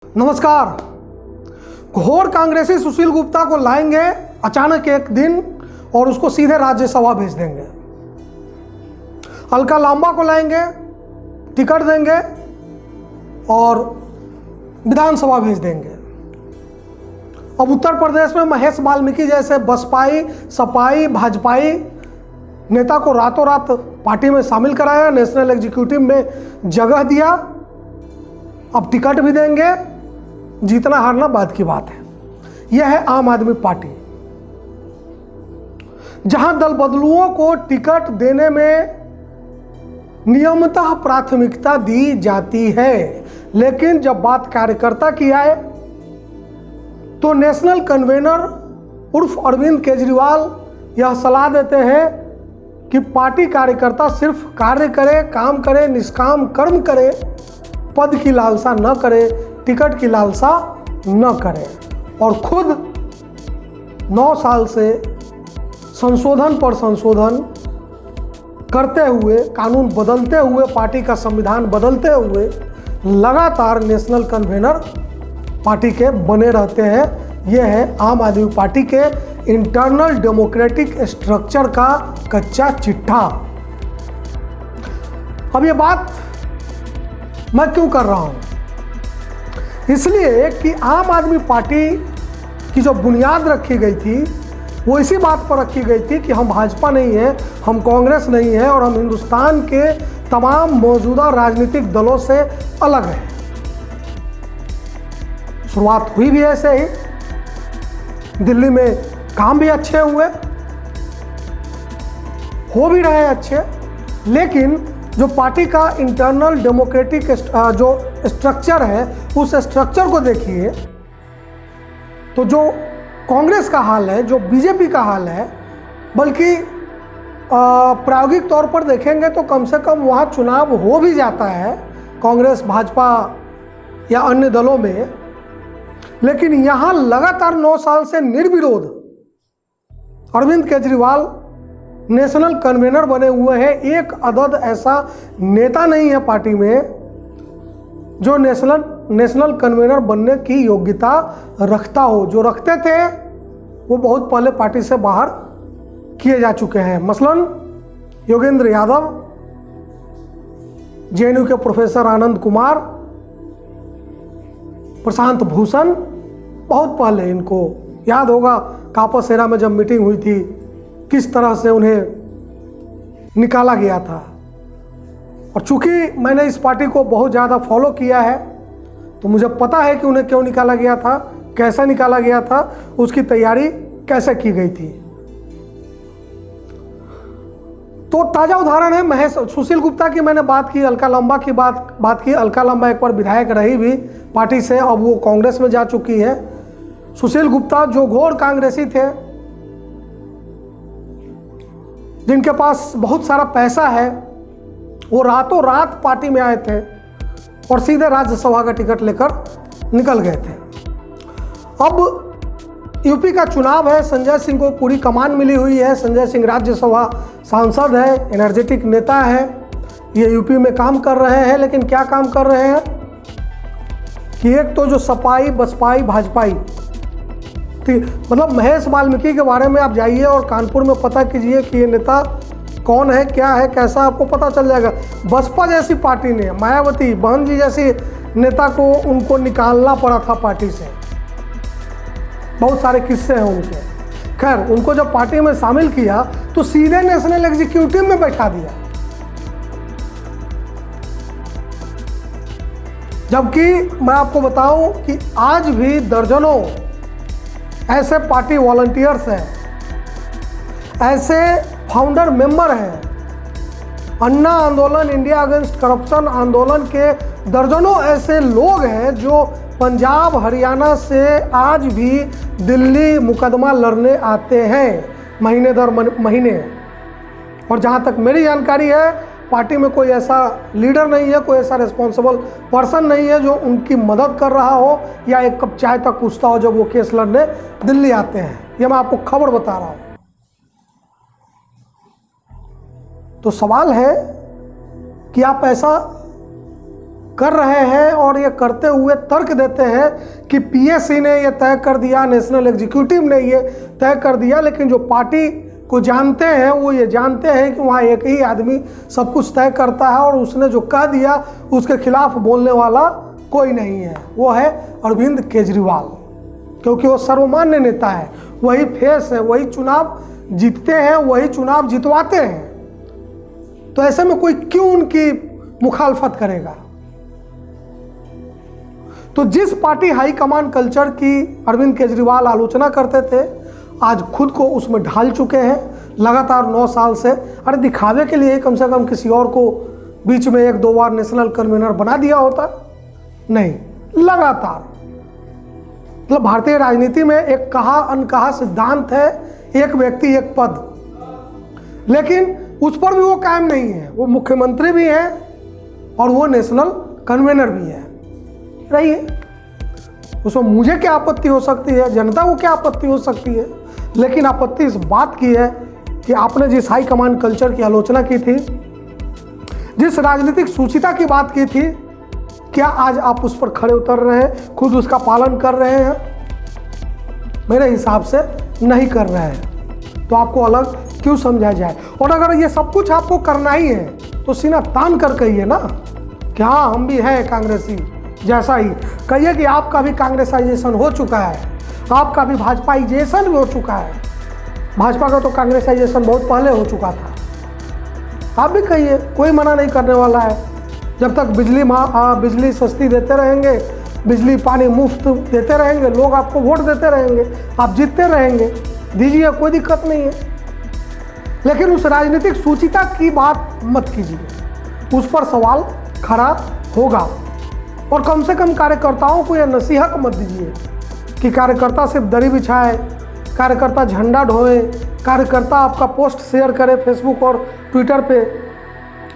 नमस्कार। घोर कांग्रेसी सुशील गुप्ता को लाएंगे अचानक एक दिन और उसको सीधे राज्यसभा भेज देंगे। अलका लांबा को लाएंगे, टिकट देंगे और विधानसभा भेज देंगे। अब उत्तर प्रदेश में महेश वाल्मीकि जैसे बसपाई, सपाई, भाजपाई नेता को रातों रात पार्टी में शामिल कराया, नेशनल एग्जीक्यूटिव में जगह दिया, अब टिकट भी देंगे। जीतना हारना बाद की बात है। यह है आम आदमी पार्टी, जहां दल बदलुओं को टिकट देने में नियमतः प्राथमिकता दी जाती है, लेकिन जब बात कार्यकर्ता की आए तो नेशनल कन्वेनर उर्फ अरविंद केजरीवाल यह सलाह देते हैं कि पार्टी कार्यकर्ता सिर्फ कार्य करे, काम करे, निष्काम कर्म करे, पद की लालसा न करे, टिकट की लालसा न करे। और खुद 9 साल से संशोधन पर संशोधन करते हुए, कानून बदलते हुए, पार्टी का संविधान बदलते हुए लगातार नेशनल कन्वेनर पार्टी के बने रहते हैं। यह है आम आदमी पार्टी के इंटरनल डेमोक्रेटिक स्ट्रक्चर का कच्चा चिट्ठा। अब ये बात मैं क्यों कर रहा हूं? इसलिए कि आम आदमी पार्टी की जो बुनियाद रखी गई थी वो इसी बात पर रखी गई थी कि हम भाजपा नहीं है, हम कांग्रेस नहीं है और हम हिंदुस्तान के तमाम मौजूदा राजनीतिक दलों से अलग हैं। शुरुआत हुई भी ऐसे ही, दिल्ली में काम भी अच्छे हुए, हो भी रहे अच्छे, लेकिन जो पार्टी का इंटरनल डेमोक्रेटिक जो स्ट्रक्चर है उस स्ट्रक्चर को देखिए तो जो कांग्रेस का हाल है, जो बीजेपी का हाल है, बल्कि प्रायोगिक तौर पर देखेंगे तो कम से कम वहाँ चुनाव हो भी जाता है कांग्रेस, भाजपा या अन्य दलों में, लेकिन यहाँ लगातार 9 साल से निर्विरोध अरविंद केजरीवाल नेशनल कन्वेनर बने हुए हैं। एक अदद ऐसा नेता नहीं है पार्टी में जो नेशनल कन्वेनर बनने की योग्यता रखता हो। जो रखते थे वो बहुत पहले पार्टी से बाहर किए जा चुके हैं। मसलन योगेंद्र यादव, जेएनयू के प्रोफेसर आनंद कुमार, प्रशांत भूषण, बहुत पहले इनको याद होगा कापासेरा में जब मीटिंग हुई थी किस तरह से उन्हें निकाला गया था। और चूंकि मैंने इस पार्टी को बहुत ज़्यादा फॉलो किया है तो मुझे पता है कि उन्हें क्यों निकाला गया था, कैसे निकाला गया था, उसकी तैयारी कैसे की गई थी। तो ताज़ा उदाहरण है महेश सुशील गुप्ता की मैंने बात की, अलका लांबा की बात की। अलका लांबा एक बार विधायक रही भी पार्टी से, अब वो कांग्रेस में जा चुकी है। सुशील गुप्ता जो घोर कांग्रेसी थे, जिनके पास बहुत सारा पैसा है, वो रातों रात पार्टी में आए थे और सीधे राज्यसभा का टिकट लेकर निकल गए थे। अब यूपी का चुनाव है, संजय सिंह को पूरी कमान मिली हुई है। संजय सिंह राज्यसभा सांसद है, एनर्जेटिक नेता है, ये यूपी में काम कर रहे हैं। लेकिन क्या काम कर रहे हैं कि एक तो जो सपाई, बसपाई, भाजपाई, मतलब महेश वाल्मीकि के बारे में आप जाइए और कानपुर में पता कीजिए कि ये नेता कौन है, क्या है, कैसा, आपको पता चल जाएगा। बसपा जैसी पार्टी ने, मायावती बहन जी जैसी नेता को उनको निकालना पड़ा था पार्टी से। बहुत सारे किस्से हैं उनके। खैर, उनको जब पार्टी में शामिल किया तो सीधे नेशनल एग्जीक्यूटिव में बैठा दिया, जबकि मैं आपको बताऊं कि आज भी दर्जनों ऐसे पार्टी वॉलंटियर्स हैं, ऐसे फाउंडर मेंबर हैं, अन्ना आंदोलन, इंडिया अगेंस्ट करप्शन आंदोलन के दर्जनों ऐसे लोग हैं जो पंजाब, हरियाणा से आज भी दिल्ली मुकदमा लड़ने आते हैं महीने दर महीने। और जहाँ तक मेरी जानकारी है, पार्टी में कोई ऐसा लीडर नहीं है, कोई ऐसा रिस्पॉन्सिबल पर्सन नहीं है जो उनकी मदद कर रहा हो या एक कप चाय तक पूछता हो जब वो केस लड़ने दिल्ली आते हैं। ये मैं आपको खबर बता रहा हूँ। तो सवाल है कि आप ऐसा कर रहे हैं और ये करते हुए तर्क देते हैं कि पीएससी ने ये तय कर दिया, नेशनल एग्जीक्यूटिव ने ये तय कर दिया, लेकिन जो पार्टी को जानते हैं वो ये जानते हैं कि वहाँ एक ही आदमी सब कुछ तय करता है और उसने जो कह दिया उसके खिलाफ बोलने वाला कोई नहीं है, वो है अरविंद केजरीवाल, क्योंकि वो सर्वमान्य नेता है, वही फेस है, वही चुनाव जीतते हैं, वही चुनाव जितवाते हैं। तो ऐसे में कोई क्यों उनकी मुखालफत करेगा। तो जिस पार्टी हाईकमान कल्चर की अरविंद केजरीवाल आलोचना करते थे, आज खुद को उसमें ढाल चुके हैं लगातार 9 साल से। अरे दिखावे के लिए कम से कम किसी और को बीच में 1-2 बार नेशनल कन्वीनर बना दिया होता, नहीं, लगातार। मतलब भारतीय राजनीति में एक कहा अनकहा सिद्धांत है, एक व्यक्ति एक पद, लेकिन उस पर भी वो कायम नहीं है। वो मुख्यमंत्री भी हैं और वो नेशनल कन्वीनर भी है। रही है उसमें मुझे क्या आपत्ति हो सकती है, जनता को क्या आपत्ति हो सकती है, लेकिन आपत्ति इस बात की है कि आपने जिस हाई कमान कल्चर की आलोचना की थी, जिस राजनीतिक सूचिता की बात की थी, क्या आज आप उस पर खड़े उतर रहे हैं, खुद उसका पालन कर रहे हैं? मेरे हिसाब से नहीं कर रहे हैं। तो आपको अलग क्यों समझा जाए? और अगर ये सब कुछ आपको करना ही है तो सीना तान कर कहिए ना कि हाँ हम भी हैं कांग्रेसी जैसा ही। कहिए कि आपका भी कांग्रेसाइजेशन हो चुका है, आपका भी भाजपाइजेशन भी हो चुका है। भाजपा का तो कांग्रेसाइजेशन बहुत पहले हो चुका था। आप भी कहिए, कोई मना नहीं करने वाला है। जब तक बिजली सस्ती देते रहेंगे, बिजली पानी मुफ्त देते रहेंगे, लोग आपको वोट देते रहेंगे, आप जीतते रहेंगे, दीजिए, कोई दिक्कत नहीं है। लेकिन उस राजनीतिक सूचिता की बात मत कीजिए, उस पर सवाल खड़ा होगा। और कम से कम कार्यकर्ताओं को यह नसीहत मत दीजिए कि कार्यकर्ता सिर्फ दरी बिछाए, कार्यकर्ता झंडा ढोए, कार्यकर्ता आपका पोस्ट शेयर करे फेसबुक और ट्विटर पे,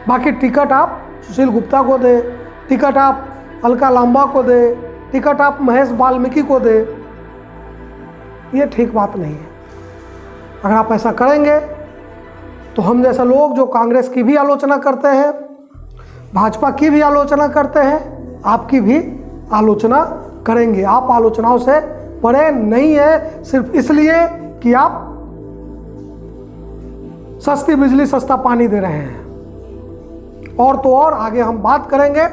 बाकी टिकट आप सुशील गुप्ता को दे, टिकट आप अलका लांबा को दे, टिकट आप महेश वाल्मीकि को दे। ये ठीक बात नहीं है। अगर आप ऐसा करेंगे तो हम जैसे लोग जो कांग्रेस की भी आलोचना करते हैं, भाजपा की भी आलोचना करते हैं, आपकी भी आलोचना करेंगे। आप आलोचनाओं से परे नहीं है, सिर्फ इसलिए कि आप सस्ती बिजली सस्ता पानी दे रहे हैं। और तो और आगे हम बात करेंगे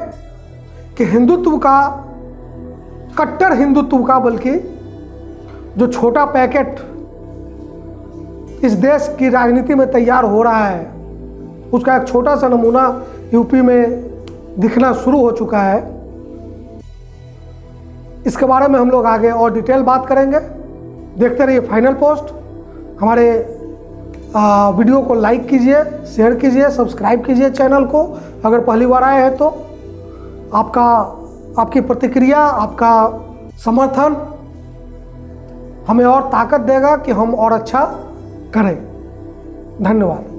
कि हिंदुत्व का, कट्टर हिंदुत्व का, बल्कि जो छोटा पैकेट इस देश की राजनीति में तैयार हो रहा है, उसका एक छोटा सा नमूना यूपी में दिखना शुरू हो चुका है। इसके बारे में हम लोग आगे और डिटेल बात करेंगे। देखते रहिए फाइनल पोस्ट। हमारे वीडियो को लाइक कीजिए, शेयर कीजिए, सब्सक्राइब कीजिए चैनल को अगर पहली बार आए हैं तो। आपकी प्रतिक्रिया, आपका समर्थन हमें और ताकत देगा कि हम और अच्छा करें। धन्यवाद।